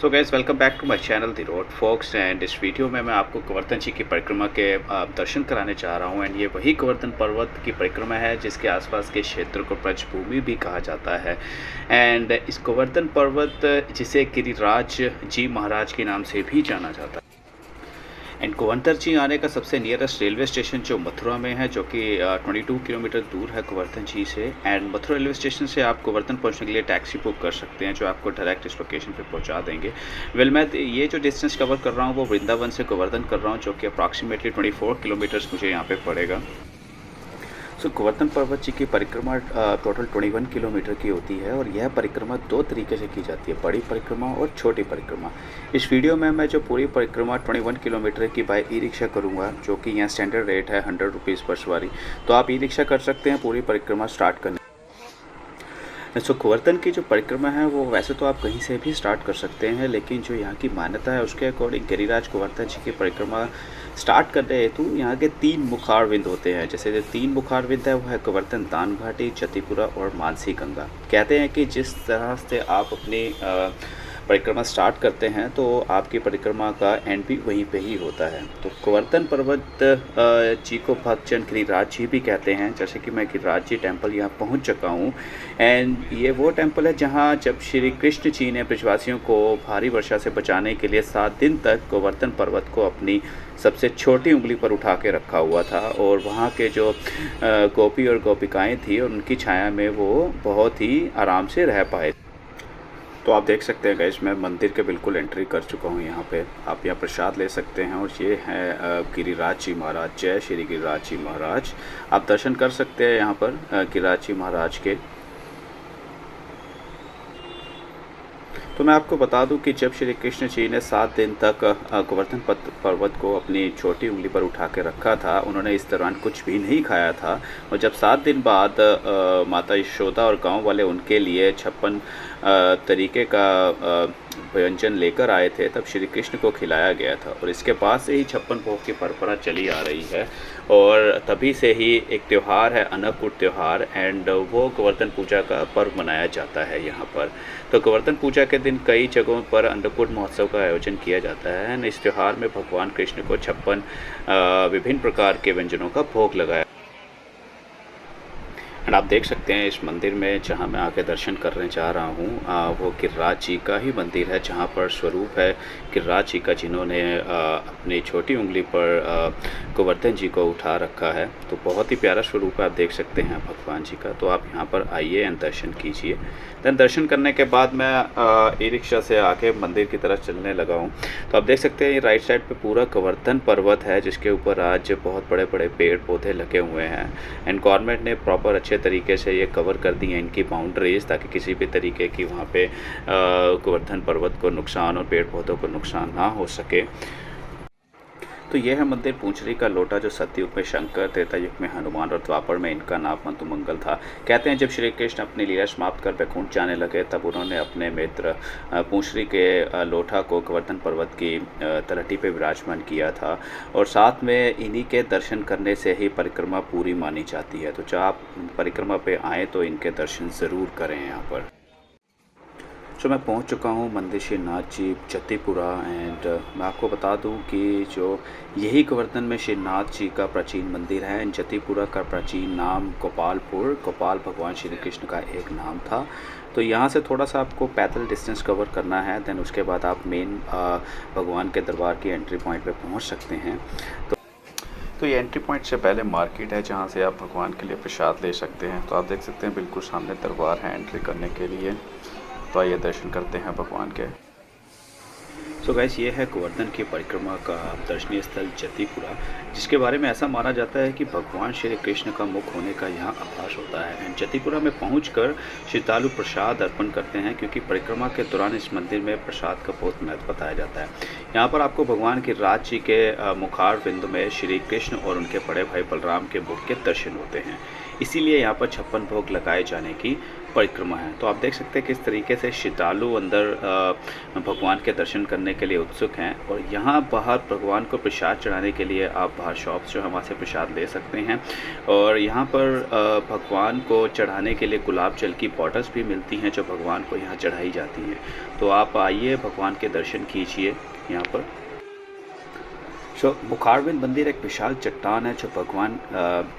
So guys welcome back to my channel the road fox. And इस video में मैं आपको गोवर्धन जी की परिक्रमा के दर्शन कराने जा रहा हूं। एंड ये वही गोवर्धन पर्वत की परिक्रमा है जिसके आसपास के क्षेत्र को ब्रजभूमि भी कहा जाता है। एंड इस गोवर्धन पर्वत जिसे गिरिराज जी महाराज के नाम से भी जाना जाता है। एंड गोवर्धन जी आने का सबसे नियरेस्ट रेलवे स्टेशन जो मथुरा में है, जो कि 22 किलोमीटर दूर है गोवर्धन जी से। एंड मथुरा रेलवे स्टेशन से आप गोवर्धन पहुंचने के लिए टैक्सी बुक कर सकते हैं जो आपको डायरेक्ट इस लोकेशन पे पहुंचा देंगे। मैं ये जो डिस्टेंस कवर कर रहा हूँ वो वृंदावन से गोवर्धन कर रहा हूँ, जो कि अप्रॉक्सीमेटली 24 किलोमीटर्स मुझे यहाँ पे पड़ेगा। गोवर्धन पर्वत जी की परिक्रमा टोटल 21 किलोमीटर की होती है और यह परिक्रमा दो तरीके से की जाती है, बड़ी परिक्रमा और छोटी परिक्रमा। इस वीडियो में मैं जो पूरी परिक्रमा 21 किलोमीटर की बाय ई रिक्शा करूँगा, जो कि यहाँ स्टैंडर्ड रेट है 100 रुपीज़ पर सवारी। तो आप ई रिक्शा कर सकते हैं पूरी परिक्रमा स्टार्ट करने। गोवर्धन की जो परिक्रमा है वो वैसे तो आप कहीं से भी स्टार्ट कर सकते हैं, लेकिन जो यहाँ की मान्यता है उसके अकॉर्डिंग गिरिराज गोवर्धन जी की परिक्रमा स्टार्ट करने हेतु यहाँ के 3 मुखारविंद होते हैं। जैसे जो 3 मुखारविंद है वो है गोवर्धन दान घाटी, जतिपुरा और मानसी गंगा। कहते हैं कि जिस तरह से आप अपनी परिक्रमा स्टार्ट करते हैं तो आपकी परिक्रमा का एंड भी वहीं पे ही होता है। तो गोवर्धन पर्वत जी को भक्तजन गिरिराज जी भी कहते हैं। जैसे कि मैं गिरिराज जी टेम्पल यहाँ पहुँच चुका हूँ। एंड ये वो टेम्पल है जहाँ जब श्री कृष्ण जी ने ब्रजवासियों को भारी वर्षा से बचाने के लिए 7 दिन तक गोवर्धन पर्वत को अपनी सबसे छोटी उंगली पर उठा के रखा हुआ था, और वहाँ के जो गोपी और गोपिकाएँ थी उनकी छाया में वो बहुत ही आराम से रह पाए। तो आप देख सकते हैं गाइस, मैं मंदिर के बिल्कुल एंट्री कर चुका हूँ। यहाँ पे आप यहाँ प्रसाद ले सकते हैं और ये है गिरिराज जी महाराज। जय श्री गिरिराज जी महाराज। आप दर्शन कर सकते हैं यहाँ पर गिरिराज जी महाराज के। तो मैं आपको बता दूं कि जब श्री कृष्ण जी ने 7 दिन तक गोवर्धन पर्वत को अपनी छोटी उंगली पर उठा के रखा था, उन्होंने इस दौरान कुछ भी नहीं खाया था। और जब 7 दिन बाद माता यशोदा और गांव वाले उनके लिए 56 तरीके का व्यंजन लेकर आए थे, तब श्री कृष्ण को खिलाया गया था। और इसके बाद से ही 56 भोग की परंपरा चली आ रही है, और तभी से ही एक त्यौहार है अन्नकूट त्यौहार। एंड वो गोवर्धन पूजा का पर्व मनाया जाता है यहाँ पर। तो गोवर्धन पूजा के दिन कई जगहों पर अन्नकूट महोत्सव का आयोजन किया जाता है। इस त्यौहार में भगवान कृष्ण को 56 विभिन्न प्रकार के व्यंजनों का भोग लगाया। एंड आप देख सकते हैं इस मंदिर में जहां मैं आके दर्शन करने जा रहा हूं वो गिरिराज जी का ही मंदिर है, जहां पर स्वरूप है गिरिराज जी का, जिन्होंने अपनी छोटी उंगली पर गोवर्धन जी को उठा रखा है। तो बहुत ही प्यारा स्वरूप है, आप देख सकते हैं भगवान जी का। तो आप यहां पर आइए एंड दर्शन कीजिए। देन दर्शन करने के बाद मैं ई रिक्शा से आके मंदिर की तरफ चलने लगा हूँ। तो आप देख सकते हैं ये राइट साइड पे पूरा गोवर्धन पर्वत है, जिसके ऊपर आज बहुत बड़े बड़े पेड़ पौधे लगे हुए हैं। एंड गवर्नमेंट ने प्रॉपर अच्छे तरीके से ये कवर कर दी है इनकी बाउंड्रीज, ताकि किसी भी तरीके की वहाँ पे गोवर्धन पर्वत को नुकसान और पेड़ पौधों को नुकसान ना हो सके। तो यह है मंदिर पूंछरी का लोटा, जो सतयुग में शंकर, त्रेता युग में हनुमान और द्वापर में इनका नाम मंतुमंगल था। कहते हैं जब श्री कृष्ण अपनी लीला समाप्त कर वैकुंठ जाने लगे, तब उन्होंने अपने मित्र पूंछरी के लोटा को गोवर्धन पर्वत की तलहटी पे विराजमान किया था, और साथ में इन्हीं के दर्शन करने से ही परिक्रमा पूरी मानी जाती है। तो जब आप परिक्रमा पे आएँ तो इनके दर्शन ज़रूर करें यहाँ पर। तो मैं पहुंच चुका हूं मंदिर श्रीनाथ जी जतिपुरा। एंड मैं आपको बता दूं कि जो यही गोवर्धन में श्रीनाथ जी का प्राचीन मंदिर है। जतिपुरा का प्राचीन नाम गोपालपुर, गोपाल भगवान श्री कृष्ण का एक नाम था। तो यहाँ से थोड़ा सा आपको पैदल डिस्टेंस कवर करना है, देन उसके बाद आप मेन भगवान के दरबार की एंट्री पॉइंट पे पहुँच सकते हैं। तो ये एंट्री पॉइंट से पहले मार्केट है, जहाँ से आप भगवान के लिए प्रसाद ले सकते हैं। तो आप देख सकते हैं बिल्कुल सामने दरबार है एंट्री करने के लिए। तो आइए दर्शन करते हैं भगवान के। सो गाइस, ये है गोवर्धन की परिक्रमा का दर्शनीय स्थल जतिपुरा, जिसके बारे में ऐसा माना जाता है कि भगवान श्री कृष्ण का मुख होने का यहाँ आभास होता है। एंड जतिपुरा में पहुंचकर श्रद्धालु प्रसाद अर्पण करते हैं, क्योंकि परिक्रमा के दौरान इस मंदिर में प्रसाद का बहुत महत्व बताया जाता है। यहाँ पर आपको भगवान गिरिराज जी के मुखार बिंदु में श्री कृष्ण और उनके बड़े भाई बलराम के मुख के दर्शन होते हैं। इसीलिए यहाँ पर 56 भोग लगाए जाने की परिक्रमा है। तो आप देख सकते हैं किस तरीके से श्रद्धालु अंदर भगवान के दर्शन करने के लिए उत्सुक हैं, और यहाँ बाहर भगवान को प्रसाद चढ़ाने के लिए आप बाहर शॉप्स जो हैं वहाँ से प्रसाद ले सकते हैं। और यहाँ पर भगवान को चढ़ाने के लिए गुलाब जल की बॉटल्स भी मिलती हैं जो भगवान को यहाँ चढ़ाई जाती हैं। तो आप आइए, भगवान के दर्शन कीजिए यहाँ पर। बुखारबिंद मंदिर एक विशाल चट्टान है जो भगवान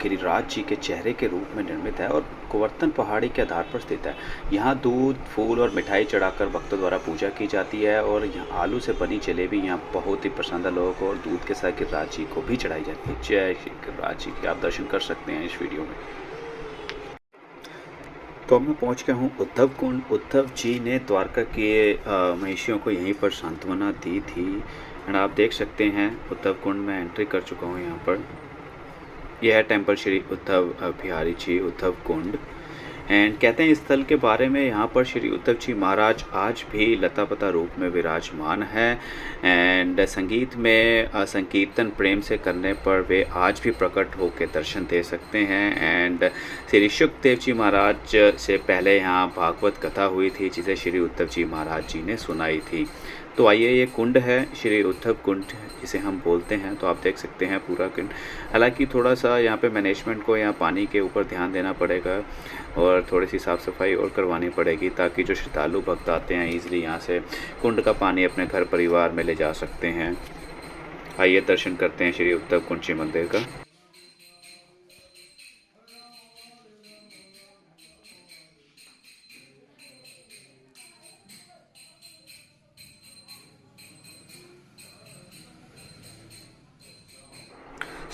गिरिराज जी के चेहरे के रूप में निर्मित है और गोवर्धन पहाड़ी के आधार पर स्थित है। यहाँ दूध, फूल और मिठाई चढ़ाकर भक्तों द्वारा पूजा की जाती है और यहाँ आलू से बनी जलेबी यहाँ बहुत ही पसंद है लोगों को, और दूध के साथ गिरिराज जी को भी चढ़ाई जाती है। जय श्री गिरिराज जी के आप दर्शन कर सकते हैं इस वीडियो में। तो मैं पहुंच गया हूँ उद्धव कुंड। उद्धव जी ने द्वारका के महिषियों को यहीं पर सांत्वना दी थी। एंड आप देख सकते हैं उद्धव कुंड में एंट्री कर चुका हूँ यहाँ पर। यह है टेंपल श्री उद्धव बिहारी जी उद्धव कुंड। एंड कहते हैं इस स्थल के बारे में, यहाँ पर श्री उद्धव जी महाराज आज भी लतापता रूप में विराजमान है। एंड संगीत में संकीर्तन प्रेम से करने पर वे आज भी प्रकट होकर दर्शन दे सकते हैं। एंड श्री शुकदेव जी महाराज से पहले यहाँ भागवत कथा हुई थी जिसे श्री उद्धव जी महाराज जी ने सुनाई थी। तो आइए, ये कुंड है श्री उद्धव कुंड जिसे हम बोलते हैं। तो आप देख सकते हैं पूरा कुंड। हालांकि थोड़ा सा यहाँ पे मैनेजमेंट को यहाँ पानी के ऊपर ध्यान देना पड़ेगा और थोड़ी सी साफ़ सफाई और करवानी पड़ेगी ताकि जो श्रद्धालु भक्त आते हैं ईज़िली यहाँ से कुंड का पानी अपने घर परिवार में ले जा सकते हैं। आइए दर्शन करते हैं श्री उद्धव कुंड जी मंदिर का।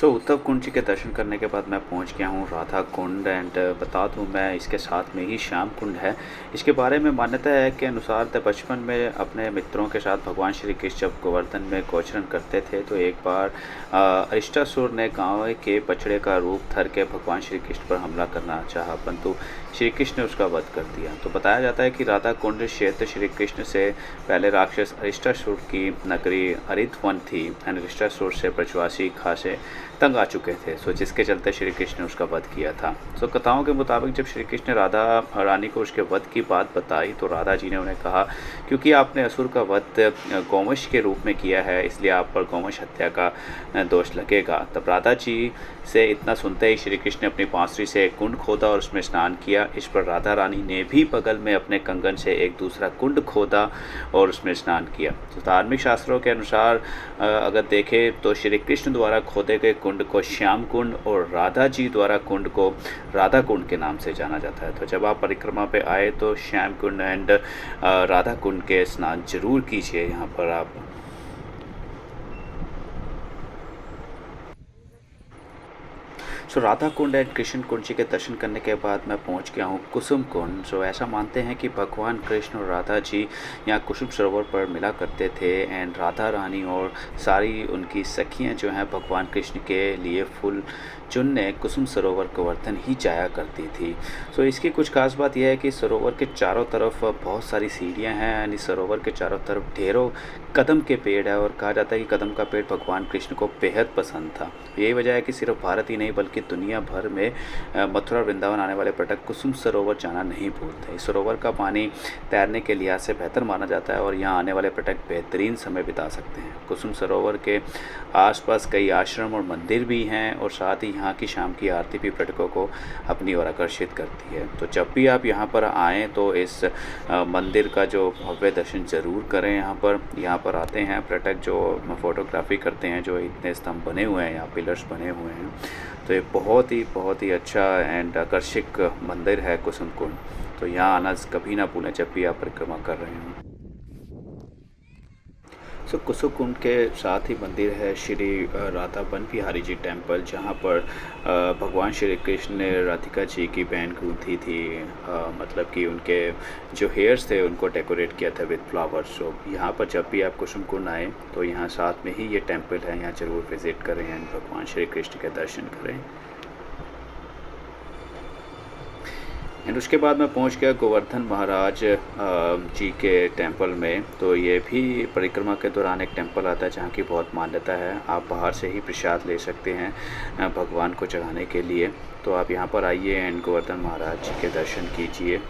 उद्धव कुंड जी के दर्शन करने के बाद मैं पहुंच गया हूं राधा कुंड। एंड बता दूं मैं, इसके साथ में ही श्याम कुंड है। इसके बारे में मान्यता है कि अनुसार बचपन में अपने मित्रों के साथ भगवान श्री कृष्ण जब गोवर्धन में गोचरण करते थे तो एक बार अरिष्टासुर ने गांव के बछड़े का रूप धर के भगवान श्री कृष्ण पर हमला करना चाहा, परंतु श्री कृष्ण ने उसका वध कर दिया। तो बताया जाता है कि राधा कुंड क्षेत्र श्री कृष्ण से पहले राक्षस अरिष्टासुर की नगरी हरिद्वन थी। अरिष्टासुर से ब्रजवासी खासे तंग आ चुके थे, जिसके चलते श्री कृष्ण ने उसका वध किया था। कथाओं के मुताबिक जब श्री कृष्ण ने राधा रानी को उसके वध की बात बताई तो राधा जी ने उन्हें कहा, क्योंकि आपने असुर का वध गौवंश के रूप में किया है इसलिए आप पर गौवंश हत्या का दोष लगेगा। तब राधा जी से इतना सुनते ही श्री कृष्ण ने अपनी बांसुरी से एक कुंड खोदा और उसमें स्नान किया। इस पर राधा रानी ने भी बगल में अपने कंगन से एक दूसरा कुंड खोदा और उसमें स्नान किया। तो धार्मिक शास्त्रों के अनुसार अगर देखें तो श्री कृष्ण द्वारा खोदे गए कुंड को श्याम कुंड और राधा जी द्वारा कुंड को राधा कुंड के नाम से जाना जाता है। तो जब आप परिक्रमा पे आए तो श्याम कुंड एंड राधा कुंड के स्नान जरूर कीजिए यहाँ पर आप। राधा कुंड एंड कृष्ण कुंड जी के दर्शन करने के बाद मैं पहुंच गया हूं कुसुम कुंड। ऐसा मानते हैं कि भगवान कृष्ण और राधा जी यहाँ कुसुम सरोवर पर मिला करते थे। एंड राधा रानी और सारी उनकी सखियां जो हैं भगवान कृष्ण के लिए फूल चुनने कुसुम सरोवर गोवर्धन ही जाया करती थी। इसकी कुछ खास बात यह है कि सरोवर के चारों तरफ बहुत सारी सीढ़ियाँ हैं। यानी सरोवर के चारों तरफ ढेरों कदम के पेड़ है और कहा जाता है कि कदम का पेड़ भगवान कृष्ण को बेहद पसंद था। यही वजह है कि सिर्फ भारत ही नहीं बल्कि दुनिया भर में मथुरा वृंदावन आने वाले पर्यटक कुसुम सरोवर जाना नहीं भूलते। इस सरोवर का पानी तैरने के लिहाज से बेहतर माना जाता है और यहाँ आने वाले पर्यटक बेहतरीन समय बिता सकते हैं। कुसुम सरोवर के आसपास कई आश्रम और मंदिर भी हैं और साथ ही यहाँ की शाम की आरती भी पर्यटकों को अपनी ओर आकर्षित करती है। तो जब भी आप यहाँ पर आएँ तो इस मंदिर का जो भव्य दर्शन ज़रूर करें। यहाँ पर आते हैं पर्यटक जो फोटोग्राफी करते हैं, जो इतने स्तंभ बने हुए हैं, यहाँ पिलर्स बने हुए हैं। तो ये बहुत ही अच्छा एंड आकर्षक मंदिर है कुसुम कुंड। तो यहाँ आना कभी ना भूलें जब भी आप परिक्रमा कर रहे हों। कुसुम कुंड के साथ ही मंदिर है श्री राधा वन बिहारी जी टेम्पल, जहाँ पर भगवान श्री कृष्ण ने राधिका जी की बहन गूंथी थी। मतलब कि उनके जो हेयर्स थे उनको डेकोरेट किया था विद फ्लावर्स। यहाँ पर जब भी आप कुसुम कुंड आएँ तो यहाँ साथ में ही ये टेम्पल है, यहाँ ज़रूर विज़िट करें एंड भगवान श्री कृष्ण के दर्शन करें। एंड उसके बाद मैं पहुंच गया गोवर्धन महाराज जी के टेंपल में। तो ये भी परिक्रमा के दौरान एक टेंपल आता है जहाँ की बहुत मान्यता है। आप बाहर से ही प्रसाद ले सकते हैं भगवान को चढ़ाने के लिए। तो आप यहाँ पर आइए एंड गोवर्धन महाराज जी के दर्शन कीजिए।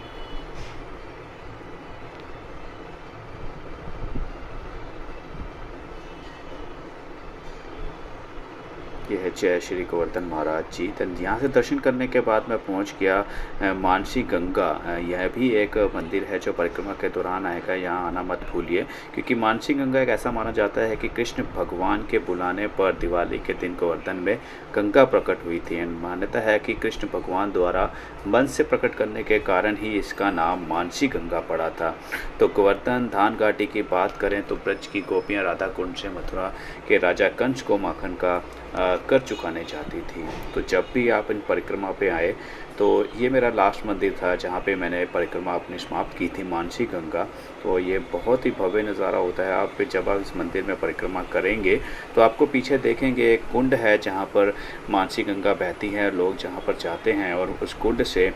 ये जय श्री गोवर्धन महाराज जी। तो यहाँ से दर्शन करने के बाद मैं पहुँच गया मानसी गंगा। यह भी एक मंदिर है जो परिक्रमा के दौरान आएगा, यहाँ आना मत भूलिए, क्योंकि मानसी गंगा एक ऐसा माना जाता है कि कृष्ण भगवान के बुलाने पर दिवाली के दिन गोवर्धन में गंगा प्रकट हुई थी। मान्यता है कि कृष्ण भगवान द्वारा मन से प्रकट करने के कारण ही इसका नाम मानसी गंगा पड़ा था। तो गोवर्धन धान घाटी की बात करें तो ब्रज की गोपियाँ राधा कुंड से मथुरा के राजा कंस को माखन का कर चुकाने चाहती थी। तो जब भी आप इन परिक्रमा पे आए, तो ये मेरा लास्ट मंदिर था जहाँ पे मैंने परिक्रमा अपनी समाप्त की थी, मानसी गंगा। तो ये बहुत ही भव्य नज़ारा होता है। आप जब आप इस मंदिर में परिक्रमा करेंगे तो आपको पीछे देखेंगे एक कुंड है जहाँ पर मानसी गंगा बहती है। लोग जहाँ पर जाते हैं और उस कुंड से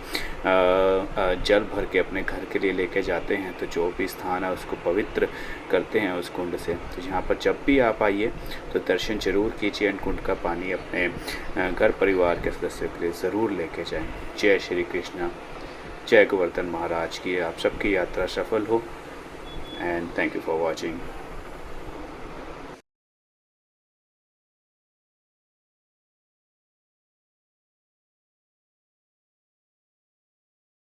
जल भर के अपने घर के लिए लेके जाते हैं। तो जो भी स्थान है उसको पवित्र करते हैं उस कुंड से। तो यहाँ पर जब भी आप आइए तो दर्शन जरूर कीजिए। इन कुंड का पानी अपने घर परिवार के सदस्यों के लिए ज़रूर लेके जाएं। जय श्री कृष्णा, जय गोवर्धन महाराज की। आप सबकी यात्रा सफल हो, and thank you for watching.